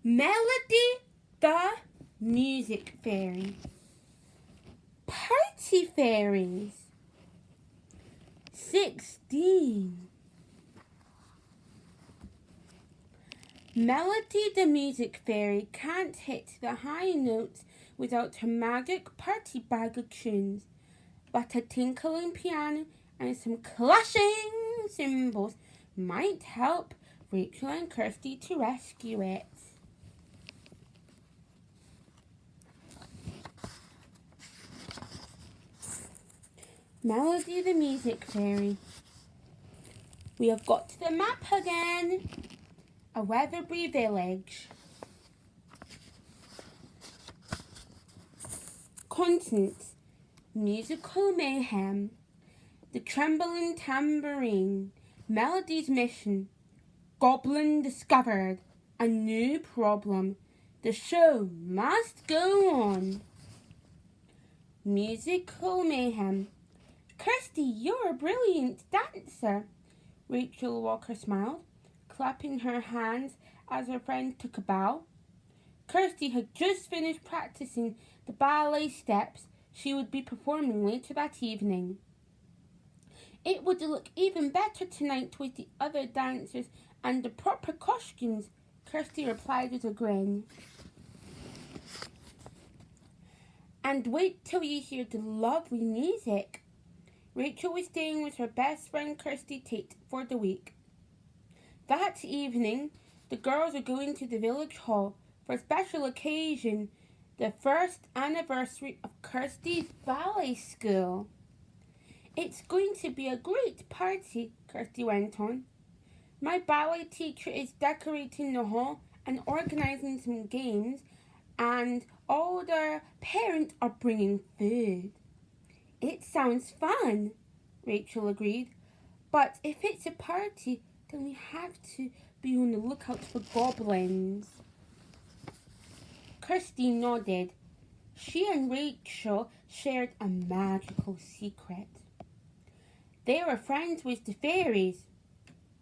Melody the music fairy. Party fairies. 16. Melody the music fairy can't hit the high notes without her magic party bag of tunes, but a tinkling piano and some clashing cymbals might help Rachel and Kirsty to rescue it. Melody the music fairy. We have got to the map again. A Weatherbury village. Contents: musical mayhem, the trembling tambourine, Melody's mission, Goblin discovered, a new problem. The show must go on. Musical mayhem. Kirsty, you're a brilliant dancer. Rachel Walker smiled, clapping her hands as her friend took a bow. Kirsty had just finished practicing the ballet steps she would be performing later that evening. It would look even better tonight with the other dancers and the proper costumes, Kirsty replied with a grin. And wait till you hear the lovely music. Rachel was staying with her best friend Kirsty Tate for the week. That evening, the girls were going to the village hall for a special occasion, the first anniversary of Kirsty's ballet school. It's going to be a great party, Kirsty went on. My ballet teacher is decorating the hall and organising some games, and all their parents are bringing food. It sounds fun, Rachel agreed. But if it's a party, then we have to be on the lookout for goblins. Kirsty nodded. She and Rachel shared a magical secret. They were friends with the fairies.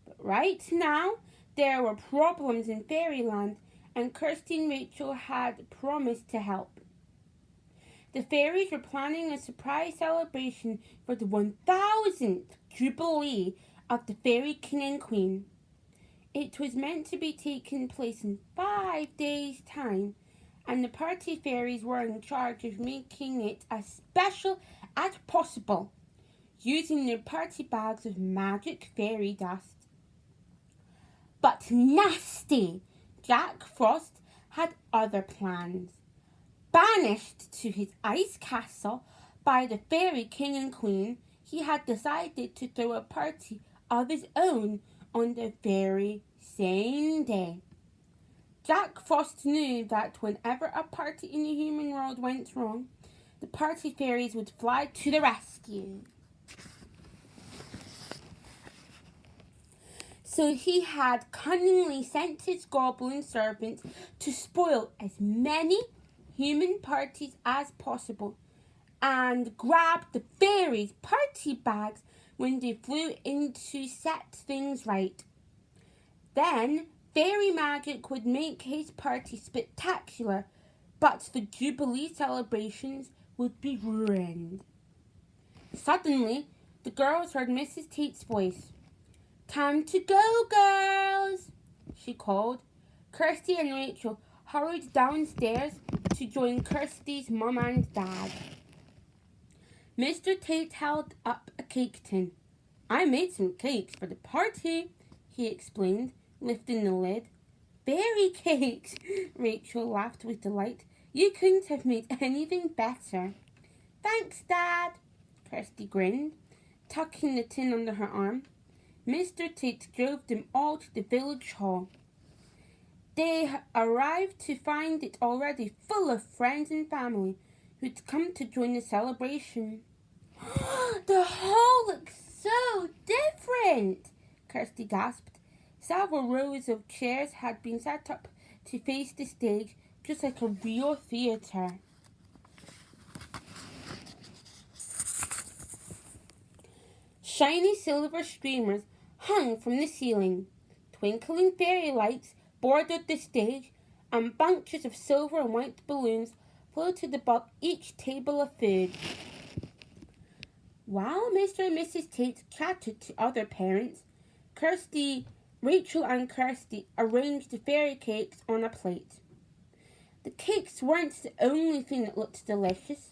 But right now, there were problems in fairyland, and Kirsty and Rachel had promised to help. The fairies were planning a surprise celebration for the 1000th Jubilee of the Fairy King and Queen. It was meant to be taking place in 5 days' time, and the party fairies were in charge of making it as special as possible, using their party bags of magic fairy dust. But nasty Jack Frost had other plans. Banished to his ice castle by the Fairy King and Queen, he had decided to throw a party of his own on the very same day. Jack Frost knew that whenever a party in the human world went wrong, the party fairies would fly to the rescue. So he had cunningly sent his goblin servants to spoil as many human parties as possible and grabbed the fairies' party bags when they flew in to set things right. Then fairy magic would make his party spectacular, but the Jubilee celebrations would be ruined. Suddenly, the girls heard Mrs. Tate's voice. "Time to go, girls," she called. Kirsty and Rachel hurried downstairs to join Kirsty's mum and dad. Mr. Tate held up a cake tin. "I made some cakes for the party," he explained, lifting the lid. "Fairy cakes," Rachel laughed with delight. "You couldn't have made anything better." "Thanks, Dad," Kirsty grinned, tucking the tin under her arm. Mr. Tate drove them all to the village hall. They arrived to find it already full of friends and family who'd come to join the celebration. "The hall looks so different," Kirsty gasped. Several rows of chairs had been set up to face the stage, just like a real theatre. Shiny silver streamers hung from the ceiling. Twinkling fairy lights bordered the stage, and bunches of silver and white balloons floated above each table of food. While Mr. and Mrs. Tate chatted to other parents, Rachel and Kirsty arranged the fairy cakes on a plate. The cakes weren't the only thing that looked delicious.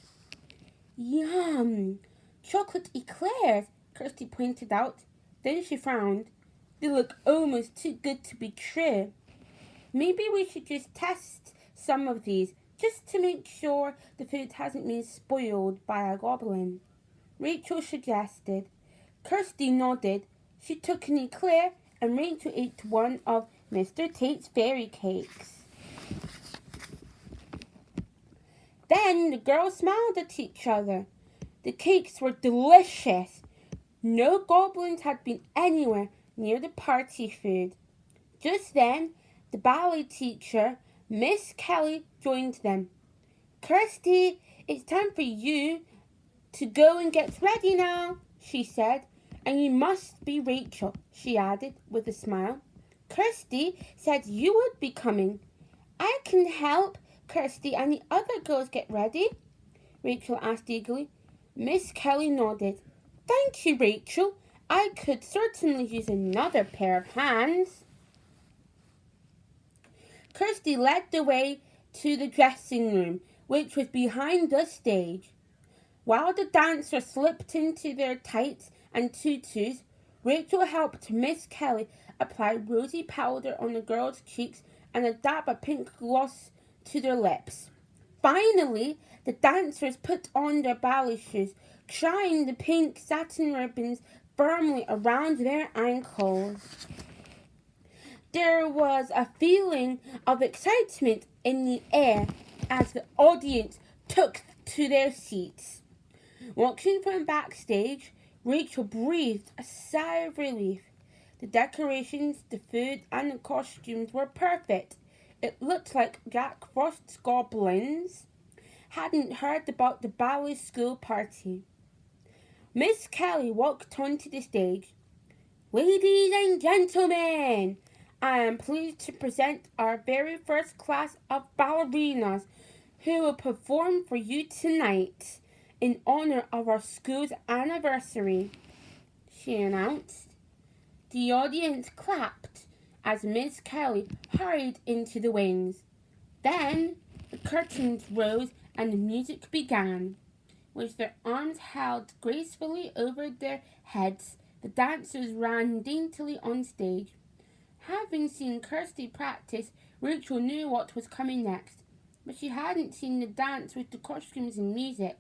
Yum! Chocolate eclairs, Kirsty pointed out. Then she frowned. They look almost too good to be true. Maybe we should just test some of these, just to make sure the food hasn't been spoiled by a goblin, Rachel suggested. Kirsty nodded. She took an eclair and Rachel ate one of Mr. Tate's fairy cakes. Then the girls smiled at each other. The cakes were delicious. No goblins had been anywhere near the party food. Just then, the ballet teacher, Miss Kelly, joined them. Kirsty, it's time for you to go and get ready now, she said. And you must be Rachel, she added with a smile. Kirsty said you would be coming. I can help Kirsty and the other girls get ready, Rachel asked eagerly. Miss Kelly nodded. Thank you, Rachel. I could certainly use another pair of hands. Kirsty led the way to the dressing room, which was behind the stage. While the dancers slipped into their tights and tutus, Rachel helped Miss Kelly apply rosy powder on the girls' cheeks and a dab of pink gloss to their lips. Finally, the dancers put on their ballet shoes, tying the pink satin ribbons firmly around their ankles. There was a feeling of excitement in the air as the audience took to their seats. Watching from backstage, Rachel breathed a sigh of relief. The decorations, the food, and the costumes were perfect. It looked like Jack Frost's Goblins hadn't heard about the ballet school party. Miss Kelly walked onto the stage. Ladies and gentlemen, I am pleased to present our very first class of ballerinas who will perform for you tonight in honor of our school's anniversary, she announced. The audience clapped as Miss Kelly hurried into the wings. Then the curtains rose and the music began. With their arms held gracefully over their heads, the dancers ran daintily on stage. Having seen Kirsty practice, Rachel knew what was coming next, but she hadn't seen the dance with the costumes and music.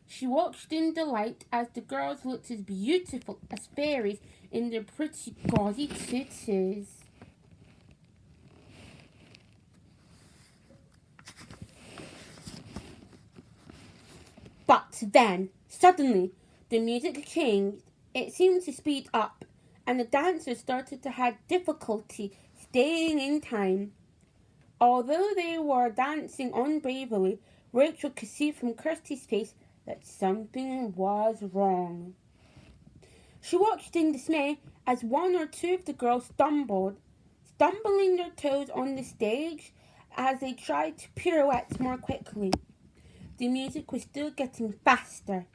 She watched in delight as the girls looked as beautiful as fairies in their pretty gauzy tutus. But then, suddenly, the music changed. It seemed to speed up, and the dancers started to have difficulty staying in time. Although they were dancing on bravely, Rachel could see from Kirsty's face that something was wrong. She watched in dismay as one or two of the girls stumbled, stumbling their toes on the stage as they tried to pirouette more quickly. The music was still getting faster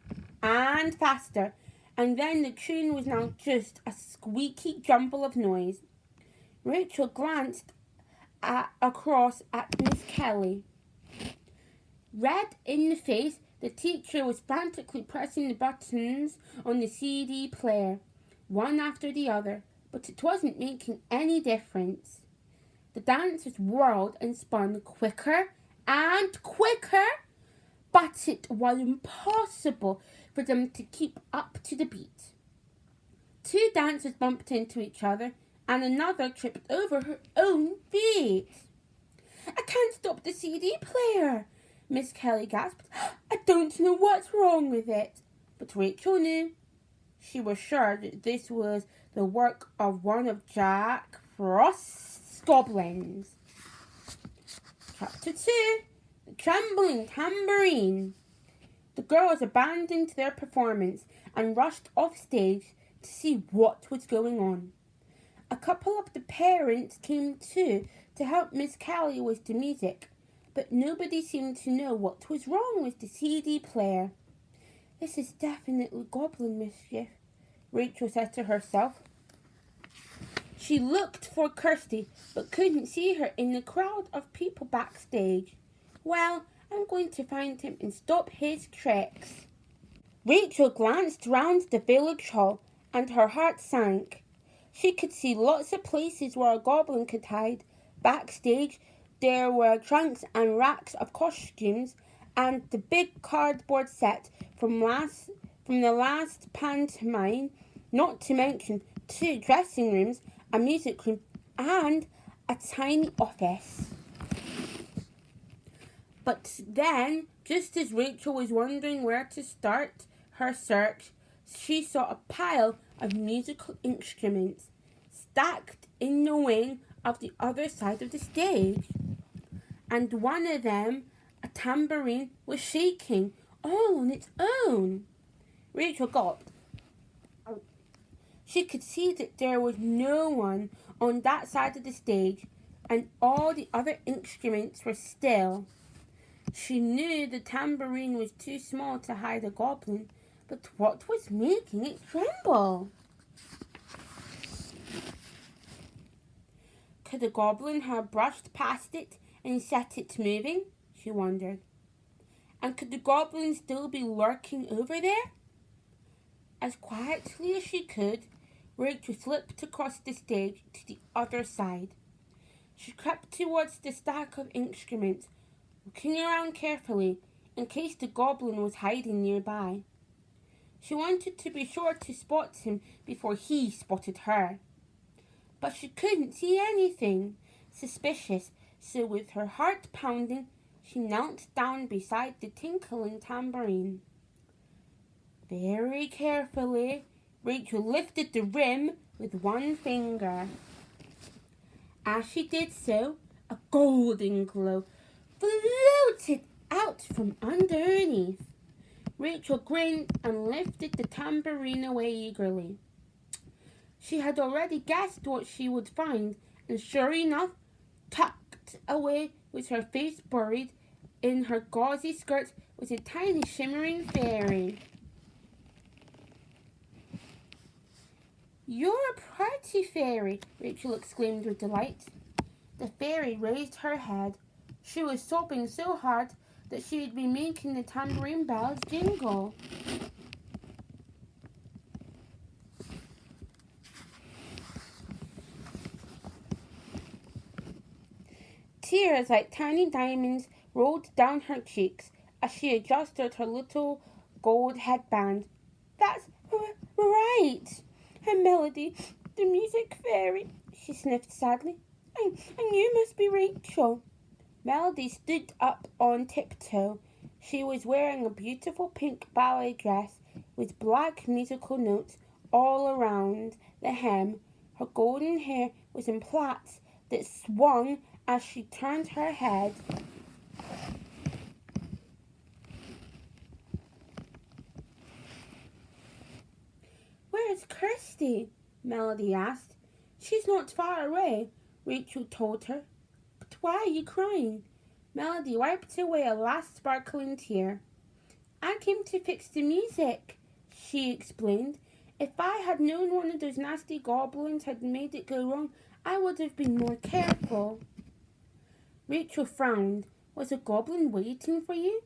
and faster, and then the tune was now just a squeaky jumble of noise. Rachel glanced across at Miss Kelly. Red in the face, the teacher was frantically pressing the buttons on the CD player, one after the other, but it wasn't making any difference. The dancers whirled and spun quicker and quicker, but it was impossible for them to keep up to the beat. Two dancers bumped into each other, and another tripped over her own feet. I can't stop the CD player, Miss Kelly gasped. I don't know what's wrong with it. But Rachel knew. She was sure that this was the work of one of Jack Frost's goblins. Chapter 2. The Trembling Tambourine. The girls abandoned their performance and rushed off stage to see what was going on. A couple of the parents came too to to help Miss Callie with the music, but nobody seemed to know what was wrong with the CD player. This is definitely goblin mischief, Rachel said to herself. She looked for Kirsty, but couldn't see her in the crowd of people backstage. Well, I'm going to find him and stop his tricks. Rachel glanced round the village hall, and her heart sank. She could see lots of places where a goblin could hide. Backstage, there were trunks and racks of costumes, and the big cardboard set from the last pantomime, not to mention 2 dressing rooms, a music room, and a tiny office. But then, just as Rachel was wondering where to start her search, she saw a pile of musical instruments stacked in the wing of the other side of the stage. And one of them, a tambourine, was shaking all on its own. Rachel gulped. She could see that there was no one on that side of the stage, and all the other instruments were still. She knew the tambourine was too small to hide a goblin, but what was making it tremble? Could a goblin have brushed past it and set it moving? She wondered. And could the goblin still be lurking over there? As quietly as she could, Rachel slipped across the stage to the other side. She crept towards the stack of instruments, looking around carefully in case the goblin was hiding nearby. She wanted to be sure to spot him before he spotted her. But she couldn't see anything suspicious, so with her heart pounding, she knelt down beside the tinkling tambourine. Very carefully, Rachel lifted the rim with one finger. As she did so, a golden glow floated out from underneath. Rachel grinned and lifted the tambourine away eagerly. She had already guessed what she would find, and sure enough, tucked away with her face buried in her gauzy skirt was a tiny shimmering fairy. "You're a pretty fairy," Rachel exclaimed with delight. The fairy raised her head. She was sobbing so hard that she had been making the tambourine bells jingle. Tears like tiny diamonds rolled down her cheeks as she adjusted her little gold headband. "That's right, her Melody, the music fairy," she sniffed sadly. And you must be Rachel." Melody stood up on tiptoe. She was wearing a beautiful pink ballet dress with black musical notes all around the hem. Her golden hair was in plaits that swung as she turned her head. "Where's Kirsty?" Melody asked. "She's not far away," Rachel told her. "But why are you crying?" Melody wiped away a last sparkling tear. "I came to fix the music," she explained. "If I had known one of those nasty goblins had made it go wrong, I would have been more careful." Rachel frowned. "Was a goblin waiting for you?"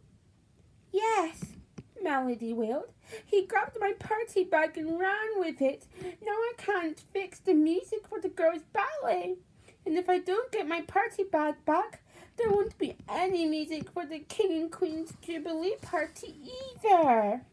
"Yes," Melody wailed. "He grabbed my party bag and ran with it. Now I can't fix the music for the girls' ballet. And if I don't get my party bag back, there won't be any music for the King and Queen's Jubilee party either."